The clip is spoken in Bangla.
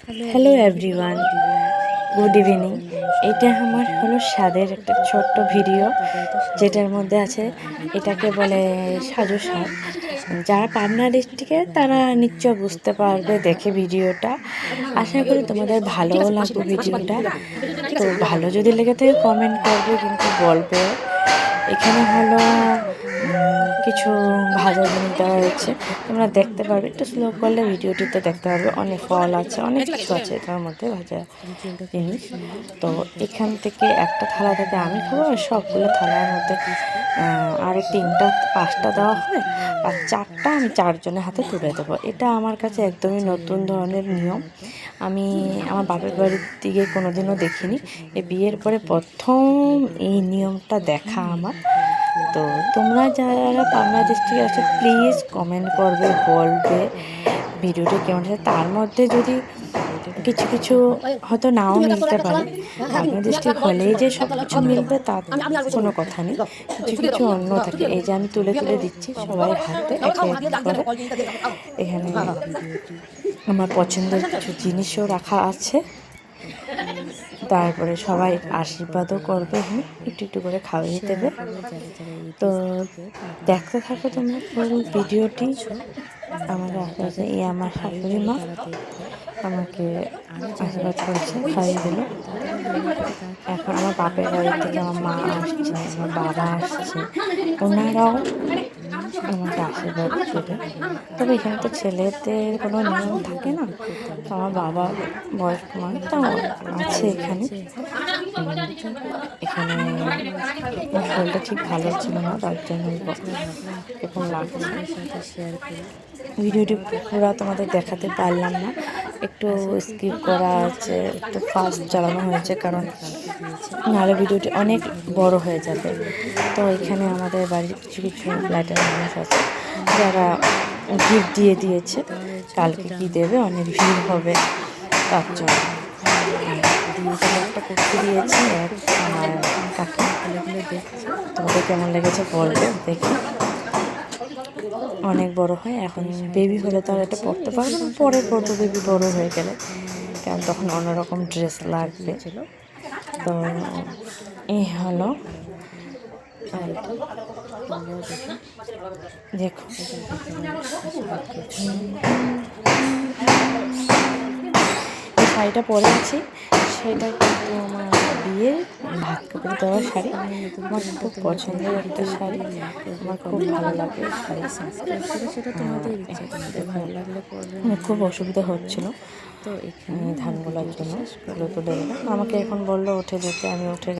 Hello everyone, good evening. এটা আমার হলো স্বাদের একটা ছোট্ট ভিডিও, যেটার মধ্যে আছে এটাকে বলে সাজু স্বাদ। যারা পাবনা ডিস্ট্রিক্টে তারা নিশ্চয় বুঝতে পারবে দেখে ভিডিওটা। আশা করি তোমাদের ভালোও লাগবে ভিডিওটা। তো ভালো যদি লেগে থাকে কমেন্ট করবে, কিন্তু বলবে। এখানে হলো কিছু ভাজা জিনিস দেওয়া হয়েছে, তোমরা দেখতে পারবে। একটু স্লো করলে ভিডিওটিতে দেখতে পারবে। অনেক ফল আছে, অনেক কিছু আছে এটার মধ্যে ভাজা জিনিস। তো এখান থেকে একটা থালা থেকে আমি খাবো, আর সবগুলো থালার মধ্যে আরও 3টা 5টা দেওয়া হয়, আর 4টা আমি 4জনের হাতে তুলে দেবো। এটা আমার কাছে একদমই নতুন ধরনের নিয়ম। আমি আমার বাপের বাড়ির দিকে কোনোদিনও দেখিনি। এই বিয়ের পরে প্রথম এই নিয়মটা দেখা আমার। তো তোমরা যারা পাবনা ডিস্ট্রিক্টে আসো প্লিজ কমেন্ট করবে, বলবে ভিডিওটা কেমন আছে। তার মধ্যে যদি কিছু কিছু হয়তো নাও মিলতে পারে, পাবনা ডিস্ট্রিক্ট হলেই যে সব কিছু মিলবে তা কোনো কথা নেই। কিছু কিছু অন্য থাকে। এই যে আমি তুলে তুলে দিচ্ছি সবাই হাতে এক এক করে। এখানে আমার পছন্দের কিছু জিনিসও রাখা আছে। তারপরে সবাই আশীর্বাদও করবে, একটু একটু করে খাওয়াই দেবে। তো দেখতে থাকো তোমরা ফুল ভিডিওটি। আমাদের আশেপাশে আমার শাশুড়ি মা আমাকে আশীর্বাদ করেছে, খাইয়ে দিল। এখন আমার বাপের বাড়ি থেকে আমার মা আসছে, আমার বাবা আসছে, ওনারাও আমাকে আশীর্বাদ দেবে। তবে এখানে তো ছেলেদের কোনো নিয়ম থাকে না। তো আমার বাবা বয়স্ক মানুষ তো আছে এখানে। এখানে শরীরটা ঠিক ভালো ছিল না, তার জন্য এরকম লাগছে। ভিডিওটি পুরো তোমাদের দেখাতে পারলাম না, একটু স্কিপ করা আছে, একটু ফাস্ট চালানো হয়েছে, কারণ নাহলে ভিডিওটি অনেক বড় হয়ে যাবে। তো এখানে আমাদের বাড়ির কিছু কিছু ফ্ল্যাটের মানুষ আছে যারা গিফট দিয়ে দিয়েছে, কালকে কি দেবে, অনেক ভিড় হবে তার জন্য। একটা কুর্তি দিয়েছে আমার কাকি, তোমাদের কেমন লেগেছে বলবে দেখি। অনেক বড় হয়, এখন বেবি হলে তো আর এটা পরতে পারবো না, পরে পরবো বেবি বড় হয়ে গেলে, কারণ তখন অন্যরকম ড্রেস লাগবে। তো এই হলো, দেখো এই শাড়িটা পরে আছি, সেটা কিন্তু আমার বিয়ের ভাত কাপড় দেওয়া শাড়ি। আমার খুব পছন্দের একটা শাড়ি, আমার খুব ভালো লাগে শাড়ি। আমার খুব অসুবিধা হচ্ছিল তো এখানে ধানগুলোর জন্য তুলে তুলে দিলাম। আমাকে এখন বললো উঠে যেতে, আমি উঠে